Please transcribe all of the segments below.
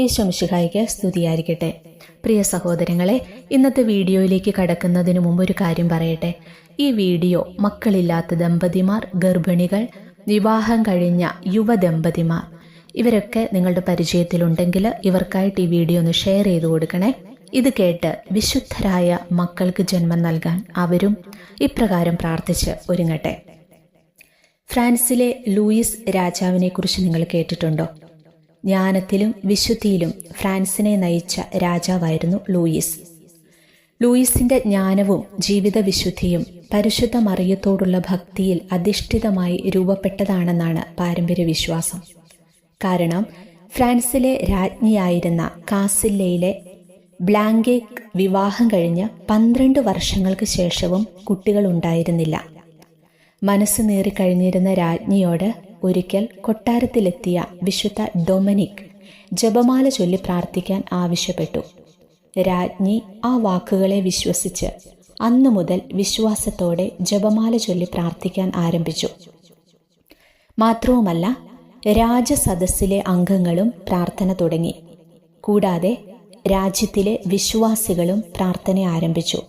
ഈശോ മിശിഹായ്ക്ക് സ്തുതിയായിരിക്കട്ടെ. പ്രിയ സഹോദരങ്ങളെ, ഇന്നത്തെ വീഡിയോയിലേക്ക് കടക്കുന്നതിന് മുമ്പ് ഒരു കാര്യം പറയട്ടെ. ഈ വീഡിയോ മക്കളില്ലാത്ത ദമ്പതിമാർ, ഗർഭിണികൾ, വിവാഹം കഴിഞ്ഞ യുവദമ്പതിമാർ ഇവരൊക്കെ നിങ്ങളുടെ പരിചയത്തിലുണ്ടെങ്കിൽ ഇവർക്കായിട്ട് ഈ വീഡിയോ ഒന്ന് ഷെയർ ചെയ്ത് കൊടുക്കണേ. ഇത് കേട്ട് വിശുദ്ധരായ മക്കൾക്ക് ജന്മം നൽകാൻ അവരും ഇപ്രകാരം പ്രാർത്ഥിച്ച് ഒരുങ്ങട്ടെ. ഫ്രാൻസിലെ ലൂയിസ് രാജാവിനെ കുറിച്ച് നിങ്ങൾ കേട്ടിട്ടുണ്ടോ? ജ്ഞാനത്തിലും വിശുദ്ധിയിലും ഫ്രാൻസിനെ നയിച്ച രാജാവായിരുന്നു ലൂയിസ്. ലൂയിസിന്റെ ജ്ഞാനവും ജീവിത വിശുദ്ധിയും പരിശുദ്ധ മറിയത്തോടുള്ള ഭക്തിയിൽ അധിഷ്ഠിതമായി രൂപപ്പെട്ടതാണെന്നാണ് പാരമ്പര്യ വിശ്വാസം. കാരണം ഫ്രാൻസിലെ രാജ്ഞിയായിരുന്ന കാസില്ലയിലെ ബ്ലാങ്കേക്ക് വിവാഹം കഴിഞ്ഞ് 12 വർഷങ്ങൾക്ക് ശേഷവും കുട്ടികൾ ഉണ്ടായിരുന്നില്ല. മനസ്സ് നേറിക്കഴിഞ്ഞിരുന്ന രാജ്ഞിയോട് ഒരിക്കൽ കൊട്ടാരത്തിലെത്തിയ വിശുദ്ധ ഡൊമിനിക് ജപമാല ചൊല്ലി പ്രാർത്ഥിക്കാൻ ആവശ്യപ്പെട്ടു. രാജ്ഞി ആ വാക്കുകളെ വിശ്വസിച്ച് അന്നു മുതൽ വിശ്വാസത്തോടെ ജപമാല ചൊല്ലി പ്രാർത്ഥിക്കാൻ ആരംഭിച്ചു. മാത്രവുമല്ല, രാജസദസ്സിലെ അംഗങ്ങളും പ്രാർത്ഥന തുടങ്ങി. കൂടാതെ രാജ്യത്തിലെ വിശ്വാസികളും പ്രാർത്ഥന ആരംഭിച്ചു.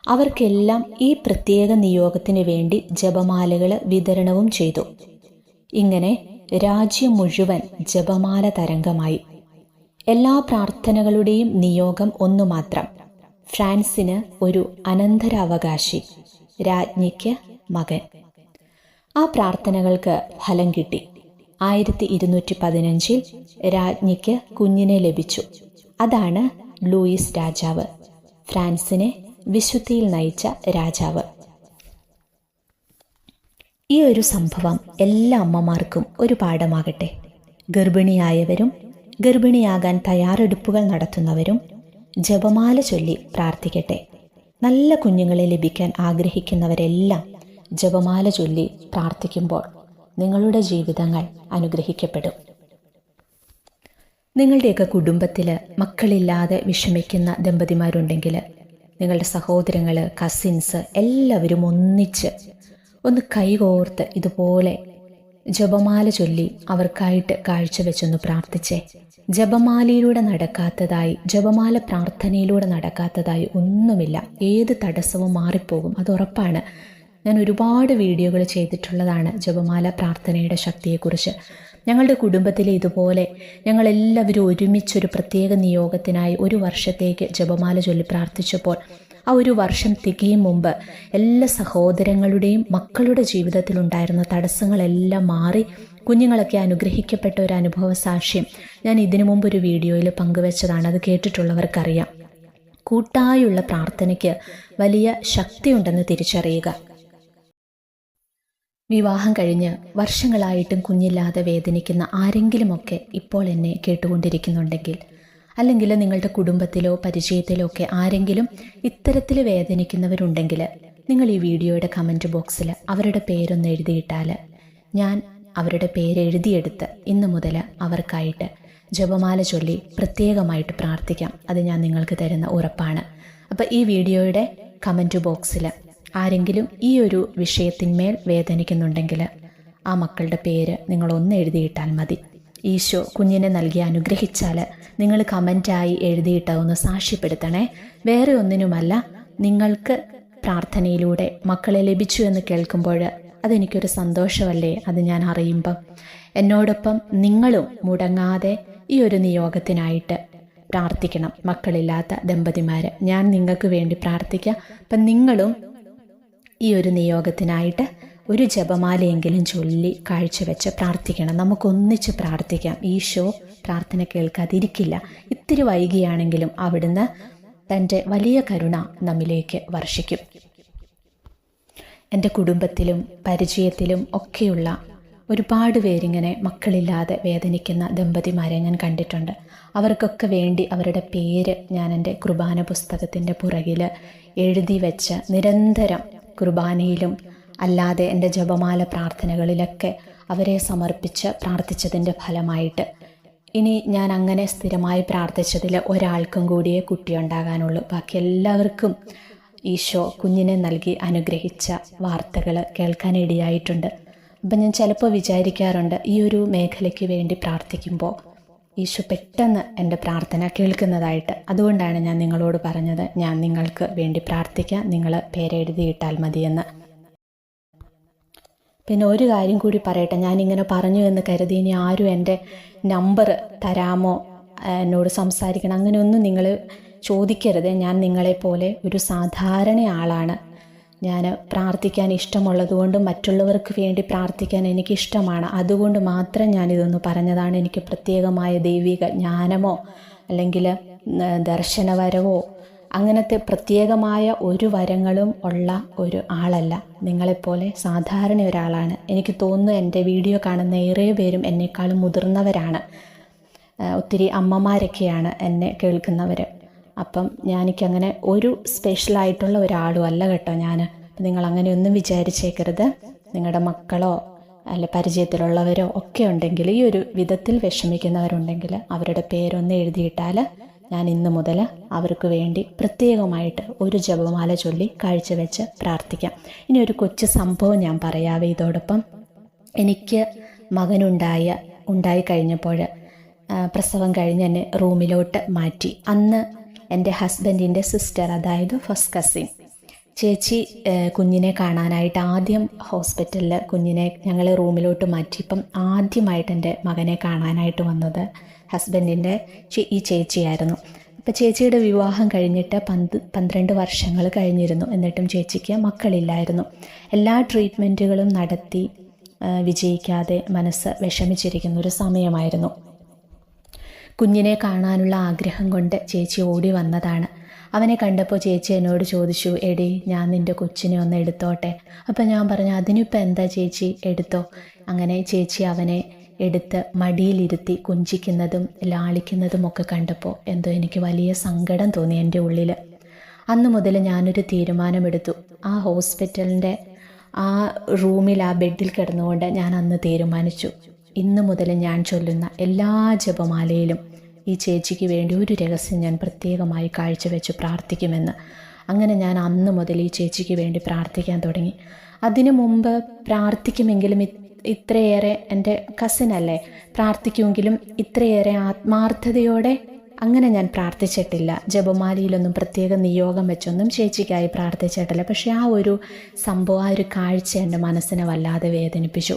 അവർക്കെല്ലാം ഈ പ്രത്യേക നിയോഗത്തിന് വേണ്ടി ജപമാലകൾ വിതരണവും ചെയ്തു. ഇങ്ങനെ രാജ്യം മുഴുവൻ ജപമാല തരംഗമായി. എല്ലാ പ്രാർത്ഥനകളുടെയും നിയോഗം ഒന്നു മാത്രം: ഫ്രാൻസിന് ഒരു അനന്തരാവകാശി, രാജ്ഞിക്ക് മകൻ. ആ പ്രാർത്ഥനകൾക്ക് ഫലം കിട്ടി. 1215 രാജ്ഞിക്ക് കുഞ്ഞിനെ ലഭിച്ചു. അതാണ് ലൂയിസ് രാജാവ്, ഫ്രാൻസിനെ വിശുദ്ധിയിൽ നയിച്ച രാജാവ്. ഈ ഒരു സംഭവം എല്ലാ അമ്മമാർക്കും ഒരു പാഠമാകട്ടെ. ഗർഭിണിയായവരും ഗർഭിണിയാകാൻ തയ്യാറെടുപ്പുകൾ നടത്തുന്നവരും ജപമാല ചൊല്ലി പ്രാർത്ഥിക്കട്ടെ. നല്ല കുഞ്ഞുങ്ങളെ ലഭിക്കാൻ ആഗ്രഹിക്കുന്നവരെല്ലാം ജപമാല ചൊല്ലി പ്രാർത്ഥിക്കുമ്പോൾ നിങ്ങളുടെ ജീവിതങ്ങൾ അനുഗ്രഹിക്കപ്പെടും. നിങ്ങളുടെയൊക്കെ കുടുംബത്തിൽ മക്കളില്ലാതെ വിഷമിക്കുന്ന ദമ്പതിമാരുണ്ടെങ്കിൽ നിങ്ങളുടെ സഹോദരങ്ങൾ, കസിൻസ് എല്ലാവരും ഒന്നിച്ച് ഒന്ന് കൈകോർത്ത് ഇതുപോലെ ജപമാല ചൊല്ലി അവർക്കായിട്ട് കാഴ്ചവെച്ചൊന്ന് പ്രാർത്ഥിച്ചേ. ജപമാലയിലൂടെ നടക്കാത്തതായി, ജപമാല പ്രാർത്ഥനയിലൂടെ നടക്കാത്തതായി ഒന്നുമില്ല. ഏത് തടസ്സവും മാറിപ്പോകും, അത് ഉറപ്പാണ്. ഞാൻ ഒരുപാട് വീഡിയോകൾ ചെയ്തിട്ടുള്ളതാണ് ജപമാല പ്രാർത്ഥനയുടെ ശക്തിയെക്കുറിച്ച്. ഞങ്ങളുടെ കുടുംബത്തിൽ ഇതുപോലെ ഞങ്ങളെല്ലാവരും ഒരുമിച്ചൊരു പ്രത്യേക നിയോഗത്തിനായി 1 വർഷത്തേക്ക് ജപമാല ചൊല്ലി പ്രാർത്ഥിച്ചപ്പോൾ ആ 1 വർഷം തികയും മുമ്പ് എല്ലാ സഹോദരങ്ങളുടെയും മക്കളുടെ ജീവിതത്തിലുണ്ടായിരുന്ന തടസ്സങ്ങളെല്ലാം മാറി കുഞ്ഞുങ്ങളൊക്കെ അനുഗ്രഹിക്കപ്പെട്ട ഒരു അനുഭവ സാക്ഷ്യം ഞാൻ ഇതിനു മുമ്പ് ഒരു വീഡിയോയിൽ പങ്കുവെച്ചതാണ്. അത് കേട്ടിട്ടുള്ളവർക്കറിയാം. കൂട്ടായുള്ള പ്രാർത്ഥനയ്ക്ക് വലിയ ശക്തിയുണ്ടെന്ന് തിരിച്ചറിയുക. വിവാഹം കഴിഞ്ഞ് വർഷങ്ങളായിട്ടും കുഞ്ഞില്ലാതെ വേദനിക്കുന്ന ആരെങ്കിലുമൊക്കെ ഇപ്പോൾ എന്നെ കേട്ടുകൊണ്ടിരിക്കുന്നുണ്ടെങ്കിൽ, അല്ലെങ്കിൽ നിങ്ങളുടെ കുടുംബത്തിലോ പരിചയത്തിലോ ഒക്കെ ആരെങ്കിലും ഇത്തരത്തിൽ വേദനിക്കുന്നവരുണ്ടെങ്കിൽ, നിങ്ങൾ ഈ വീഡിയോയുടെ കമൻറ്റ് ബോക്സിൽ അവരുടെ പേരൊന്ന് എഴുതിയിട്ടാൽ ഞാൻ അവരുടെ പേര് എഴുതിയെടുത്ത് ഇന്നു മുതൽ അവർക്കായിട്ട് ജപമാല ചൊല്ലി പ്രത്യേകമായിട്ട് പ്രാർത്ഥിക്കാം. അത് ഞാൻ നിങ്ങൾക്ക് തരുന്ന ഉറപ്പാണ്. അപ്പോൾ ഈ വീഡിയോയുടെ കമൻറ്റ് ബോക്സിൽ ആരെങ്കിലും ഈ ഒരു വിഷയത്തിന്മേൽ വേദനിക്കുന്നുണ്ടെങ്കിൽ ആ മക്കളുടെ പേര് നിങ്ങളൊന്ന് എഴുതിയിട്ടാൽ മതി. ഈശോ കുഞ്ഞിനെ നൽകി അനുഗ്രഹിച്ചാൽ നിങ്ങൾ കമൻറ്റായി എഴുതിയിട്ട് ഒന്ന് സാക്ഷ്യപ്പെടുത്തണേ. വേറെ ഒന്നിനുമല്ല, നിങ്ങൾക്ക് പ്രാർത്ഥനയിലൂടെ മക്കളെ ലഭിച്ചു എന്ന് കേൾക്കുമ്പോൾ അതെനിക്കൊരു സന്തോഷമല്ലേ. അത് ഞാൻ അറിയുമ്പം എന്നോടൊപ്പം നിങ്ങളും മുടങ്ങാതെ ഈ ഒരു നിയോഗത്തിനായിട്ട് പ്രാർത്ഥിക്കണം. മക്കളില്ലാത്ത ദമ്പതിമാർ, ഞാൻ നിങ്ങൾക്ക് വേണ്ടി പ്രാർത്ഥിക്കാം. അപ്പം നിങ്ങളും ഈ ഒരു നിയോഗത്തിനായിട്ട് ഒരു ജപമാലയെങ്കിലും ചൊല്ലി കാഴ്ചവെച്ച് പ്രാർത്ഥിക്കണം. നമുക്കൊന്നിച്ച് പ്രാർത്ഥിക്കാം. ഈശോ പ്രാർത്ഥന കേൾക്കാതിരിക്കില്ല. ഇത്തിരി വൈകിയാണെങ്കിലും അവിടുന്ന് തൻ്റെ വലിയ കരുണ നമ്മിലേക്ക് വർഷിക്കും. എൻ്റെ കുടുംബത്തിലും പരിചയത്തിലും ഒക്കെയുള്ള ഒരുപാട് പേരിങ്ങനെ മക്കളില്ലാതെ വേദനിക്കുന്ന ദമ്പതിമാരെ ഞാൻ കണ്ടിട്ടുണ്ട്. അവർക്കൊക്കെ വേണ്ടി അവരുടെ പേര് ഞാൻ എൻ്റെ കുർബാന പുസ്തകത്തിൻ്റെ പുറകിൽ എഴുതി വെച്ച് നിരന്തരം കുർബാനയിലും അല്ലാതെ എൻ്റെ ജപമാല പ്രാർത്ഥനകളിലൊക്കെ അവരെ സമർപ്പിച്ച് പ്രാർത്ഥിച്ചതിൻ്റെ ഫലമായിട്ട് ഇനി ഞാൻ അങ്ങനെ സ്ഥിരമായി പ്രാർത്ഥിച്ചതിൽ ഒരാൾക്കും കൂടിയേ കുട്ടിയുണ്ടാകാനുള്ളൂ. ബാക്കി എല്ലാവർക്കും ഈശോ കുഞ്ഞിനെ നൽകി അനുഗ്രഹിച്ച വാർത്തകൾ കേൾക്കാനിടയായിട്ടുണ്ട്. അപ്പം ഞാൻ ചിലപ്പോൾ വിചാരിക്കാറുണ്ട്, ഈ ഒരു മേഖലയ്ക്ക് വേണ്ടി പ്രാർത്ഥിക്കുമ്പോൾ ഈശോ പെട്ടെന്ന് എൻ്റെ പ്രാർത്ഥന കേൾക്കുന്നതായിട്ട്. അതുകൊണ്ടാണ് ഞാൻ നിങ്ങളോട് പറഞ്ഞത്, ഞാൻ നിങ്ങൾക്ക് വേണ്ടി പ്രാർത്ഥിക്കാം, നിങ്ങൾ പേരെഴുതിയിട്ടാൽ മതിയെന്ന്. പിന്നെ ഒരു കാര്യം കൂടി പറയട്ടെ, ഞാനിങ്ങനെ പറഞ്ഞു എന്ന് കരുതി ഇനി ആരും എൻ്റെ നമ്പർ തരാമോ, എന്നോട് സംസാരിക്കണം, അങ്ങനെയൊന്നും നിങ്ങൾ ചോദിക്കരുത്. ഞാൻ നിങ്ങളെപ്പോലെ ഒരു സാധാരണ ആളാണ്. ഞാൻ പ്രാർത്ഥിക്കാൻ ഇഷ്ടമുള്ളതുകൊണ്ടും മറ്റുള്ളവർക്ക് വേണ്ടി പ്രാർത്ഥിക്കാൻ എനിക്കിഷ്ടമാണ്. അതുകൊണ്ട് മാത്രം ഞാനിതൊന്ന് പറഞ്ഞതാണ്. എനിക്ക് പ്രത്യേകമായ ദൈവിക ജ്ഞാനമോ അല്ലെങ്കിൽ ദർശനവരവോ അങ്ങനത്തെ പ്രത്യേകമായ ഒരു വരങ്ങളും ഉള്ള ഒരു ആളല്ല. നിങ്ങളെപ്പോലെ സാധാരണ ഒരാളാണ്. എനിക്ക് തോന്നുന്നു എൻ്റെ വീഡിയോ കാണുന്ന ഏറെ പേരും എന്നെക്കാളും മുതിർന്നവരാണ്. ഒത്തിരി അമ്മമാരൊക്കെയാണ് എന്നെ കേൾക്കുന്നവർ. അപ്പം എനിക്കങ്ങനെ ഒരു സ്പെഷ്യലായിട്ടുള്ള ഒരാളും അല്ല കേട്ടോ ഞാൻ. നിങ്ങളങ്ങനെയൊന്നും വിചാരിച്ചേക്കരുത്. നിങ്ങളുടെ മക്കളോ അല്ല പരിചയത്തിലുള്ളവരോ ഒക്കെ ഉണ്ടെങ്കിൽ, ഈ ഒരു വിധത്തിൽ വിഷമിക്കുന്നവരുണ്ടെങ്കിൽ അവരുടെ പേരൊന്ന് എഴുതിയിട്ടാൽ ഞാൻ ഇന്ന് മുതൽ അവർക്ക് വേണ്ടി പ്രത്യേകമായിട്ട് ഒരു ജപമാല ചൊല്ലി കാഴ്ചവെച്ച് പ്രാർത്ഥിക്കാം. ഇനി ഒരു കൊച്ചു സംഭവം ഞാൻ പറയാവേ ഇതോടൊപ്പം. എനിക്ക് ഉണ്ടായി കഴിഞ്ഞപ്പോൾ പ്രസവം കഴിഞ്ഞ് എന്നെ റൂമിലോട്ട് മാറ്റി. അന്ന് എൻ്റെ ഹസ്ബൻഡിൻ്റെ സിസ്റ്റർ, അതായത് ഫസ്റ്റ് കസിൻ ചേച്ചി, കുഞ്ഞിനെ കാണാനായിട്ട് ആദ്യം ഹോസ്പിറ്റലിൽ കുഞ്ഞിനെ ഞങ്ങളെ റൂമിലോട്ട് മാറ്റിയപ്പം ആദ്യമായിട്ട് എൻ്റെ മകനെ കാണാനായിട്ട് വന്നത് ഹസ്ബൻഡിൻ്റെ ഈ ചേച്ചിയായിരുന്നു. അപ്പോൾ ചേച്ചിയുടെ വിവാഹം കഴിഞ്ഞിട്ട് 12 വർഷങ്ങൾ കഴിഞ്ഞിരുന്നു. എന്നിട്ടും ചേച്ചിക്ക് മക്കളില്ലായിരുന്നു. എല്ലാ ട്രീറ്റ്മെൻറ്റുകളും നടത്തി വിജയിക്കാതെ മനസ്സ് വിഷമിച്ചിരിക്കുന്ന ഒരു സമയമായിരുന്നു. കുഞ്ഞിനെ കാണാനുള്ള ആഗ്രഹം കൊണ്ട് ചേച്ചി ഓടി വന്നതാണ്. അവനെ കണ്ടപ്പോൾ ചേച്ചി എന്നോട് ചോദിച്ചു, എടി ഞാൻ നിൻ്റെ കൊച്ചിനെ ഒന്ന് എടുത്തോട്ടെ. അപ്പം ഞാൻ പറഞ്ഞു, അതിനിപ്പോൾ എന്താ ചേച്ചി, എടുത്തോ. അങ്ങനെ ചേച്ചി അവനെ എടുത്ത് മടിയിലിരുത്തി കുഞ്ചിക്കുന്നതും ലാളിക്കുന്നതും ഒക്കെ കണ്ടപ്പോൾ എന്തോ എനിക്ക് വലിയ സങ്കടം തോന്നി എൻ്റെ ഉള്ളിൽ. അന്ന് മുതൽ ഞാനൊരു തീരുമാനമെടുത്തു. ആ ഹോസ്പിറ്റലിൻ്റെ ആ റൂമിൽ ആ ബെഡിൽ കിടന്നുകൊണ്ട് ഞാൻ അന്ന് തീരുമാനിച്ചു, ഇന്ന് മുതൽ ഞാൻ ചൊല്ലുന്ന എല്ലാ ജപമാലയിലും ഈ ചേച്ചിക്ക് വേണ്ടി ഒരു രഹസ്യം ഞാൻ പ്രത്യേകമായി കാഴ്ചവെച്ച് പ്രാർത്ഥിക്കുമെന്ന്. അങ്ങനെ ഞാൻ അന്ന് മുതൽ ഈ ചേച്ചിക്ക് വേണ്ടി പ്രാർത്ഥിക്കാൻ തുടങ്ങി. അതിനു മുമ്പ് പ്രാർത്ഥിക്കുമെങ്കിലും ഇത്രയേറെ, എൻ്റെ കസിനല്ലേ, പ്രാർത്ഥിക്കുമെങ്കിലും ഇത്രയേറെ ആത്മാർത്ഥതയോടെ അങ്ങനെ ഞാൻ പ്രാർത്ഥിച്ചിട്ടില്ല. ജപമാലയിലൊന്നും പ്രത്യേക നിയോഗം വെച്ചൊന്നും ചേച്ചിക്കായി പ്രാർത്ഥിച്ചിട്ടില്ല. പക്ഷേ ആ ഒരു സംഭവം, ആ ഒരു കാഴ്ച എൻ്റെ മനസ്സിനെ വല്ലാതെ വേദനിപ്പിച്ചു.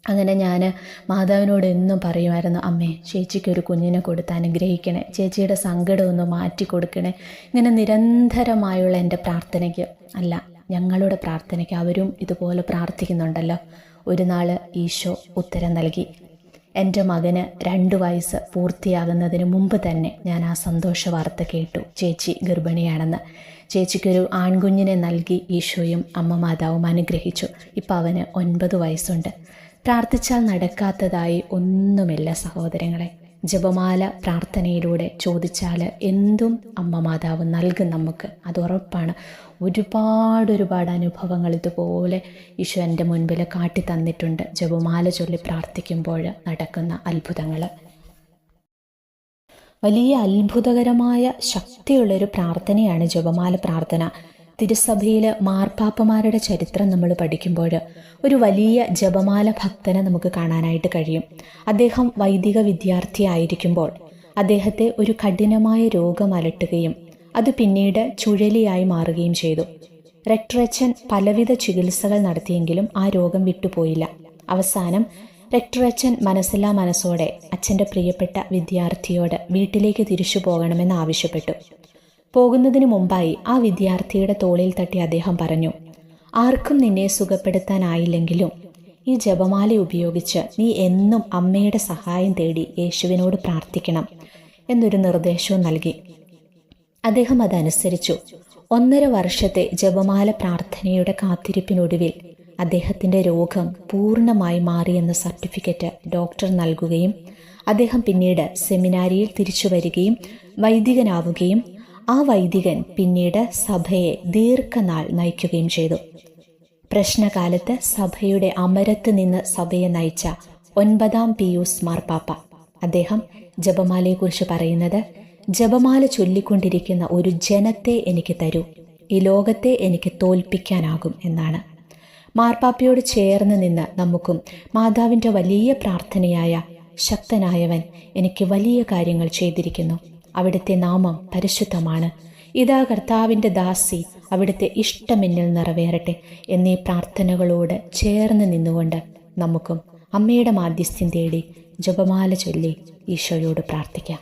അങ്ങനെ ഞാൻ മാതാവിനോട് എന്നും പറയുമായിരുന്നു, അമ്മേ ചേച്ചിക്കൊരു കുഞ്ഞിനെ കൊടുത്ത് അനുഗ്രഹിക്കണേ, ചേച്ചിയുടെ സങ്കടം ഒന്ന് മാറ്റി കൊടുക്കണേ. ഇങ്ങനെ നിരന്തരമായുള്ള എൻ്റെ പ്രാർത്ഥനയ്ക്ക്, അല്ല ഞങ്ങളുടെ പ്രാർത്ഥനയ്ക്ക് അവരും ഇതുപോലെ പ്രാർത്ഥിക്കുന്നുണ്ടല്ലോ. ഒരു നാൾ ഈശോ ഉത്തരം നൽകി. എൻ്റെ മകന് 2 വയസ്സ് പൂർത്തിയാകുന്നതിന് മുമ്പ് തന്നെ ഞാൻ ആ സന്തോഷ വാർത്ത കേട്ടു, ചേച്ചി ഗർഭിണിയാണെന്ന്. ചേച്ചിക്കൊരു ആൺകുഞ്ഞിനെ നൽകി ഈശോയും അമ്മ മാതാവും അനുഗ്രഹിച്ചു. ഇപ്പം അവന് 9 വയസ്സുണ്ട്. പ്രാർത്ഥിച്ചാൽ നടക്കാത്തതായി ഒന്നുമില്ല സഹോദരങ്ങളെ. ജപമാല പ്രാർത്ഥനയിലൂടെ ചോദിച്ചാൽ എന്തും അമ്മ മാതാവ് നൽകും നമുക്ക്, അത് ഉറപ്പാണ്. ഒരുപാട് അനുഭവങ്ങൾ ഇതുപോലെ ഈശോ എൻ്റെ മുൻപിൽ കാട്ടി തന്നിട്ടുണ്ട്. ജപമാല ചൊല്ലി പ്രാർത്ഥിക്കുമ്പോൾ നടക്കുന്ന അത്ഭുതങ്ങൾ വലിയ അത്ഭുതകരമായ ശക്തിയുള്ളൊരു പ്രാർത്ഥനയാണ് ജപമാല പ്രാർത്ഥന. തിരുസഭയിൽ മാർപ്പാപ്പമാരുടെ ചരിത്രം നമ്മൾ പഠിക്കുമ്പോൾ ഒരു വലിയ ജപമാല ഭക്തനെ നമുക്ക് കാണാനായിട്ട് കഴിയും. അദ്ദേഹം വൈദിക വിദ്യാർത്ഥിയായിരിക്കുമ്പോൾ അദ്ദേഹത്തെ ഒരു കഠിനമായ രോഗം അലട്ടുകയും അത് പിന്നീട് ചുഴലിയായി മാറുകയും ചെയ്തു. റെക്ടറച്ചൻ പലവിധ ചികിത്സകൾ നടത്തിയെങ്കിലും ആ രോഗം വിട്ടുപോയില്ല. അവസാനം റെക്ടറച്ചൻ മനസ്സില്ലാ മനസ്സോടെ അച്ഛൻ്റെ പ്രിയപ്പെട്ട വിദ്യാർത്ഥിയോട് വീട്ടിലേക്ക് തിരിച്ചു പോകണമെന്ന് ആവശ്യപ്പെട്ടു. പോകുന്നതിന് മുമ്പായി ആ വിദ്യാർത്ഥിയുടെ തോളിൽ തട്ടി അദ്ദേഹം പറഞ്ഞു, ആർക്കും നിന്നെ സുഖപ്പെടുത്താനായില്ലെങ്കിലും ഈ ജപമാല ഉപയോഗിച്ച് നീ എന്നും അമ്മയുടെ സഹായം തേടി യേശുവിനോട് പ്രാർത്ഥിക്കണം എന്നൊരു നിർദ്ദേശവും നൽകി. അദ്ദേഹം അതനുസരിച്ചു. 1.5 വർഷത്തെ ജപമാല പ്രാർത്ഥനയുടെ കാത്തിരിപ്പിനൊടുവിൽ അദ്ദേഹത്തിൻ്റെ രോഗം പൂർണ്ണമായി മാറിയെന്ന സർട്ടിഫിക്കറ്റ് ഡോക്ടർ നൽകുകയും അദ്ദേഹം പിന്നീട് സെമിനാരിയിൽ തിരിച്ചു വരികയും വൈദികനാവുകയും ആ വൈദികൻ പിന്നീട് സഭയെ ദീർഘനാൾ നയിക്കുകയും ചെയ്തു. പ്രശ്നകാലത്ത് സഭയുടെ അമരത്ത് നിന്ന് സഭയെ നയിച്ച 9ാം പിയൂസ് മാർപ്പാപ്പ. അദ്ദേഹം ജപമാലയെക്കുറിച്ച് പറയുന്നത്, ജപമാല ചൊല്ലിക്കൊണ്ടിരിക്കുന്ന ഒരു ജനത്തെ എനിക്ക് തരൂ, ഈ ലോകത്തെ എനിക്ക് തോൽപ്പിക്കാനാകും എന്നാണ്. മാർപ്പാപ്പയോട് ചേർന്ന് നിന്ന് നമുക്കും മാതാവിൻ്റെ വലിയ പ്രാർത്ഥനയായ ശക്തനായവൻ എനിക്ക് വലിയ കാര്യങ്ങൾ ചെയ്തിരിക്കുന്നു. അവിടുത്തെ നാമം പരിശുദ്ധമാണ്. ഇതാ കർത്താവിൻ്റെ ദാസി, അവിടുത്തെ ഇഷ്ടം എന്നിൽ നിറവേറട്ടെ എന്നീ പ്രാർത്ഥനകളോട് ചേർന്ന് നിന്നുകൊണ്ട് നമുക്കും അമ്മയുടെ മാധ്യസ്ഥ്യം തേടി ജപമാല ചൊല്ലി ഈശോയോട് പ്രാർത്ഥിക്കാം.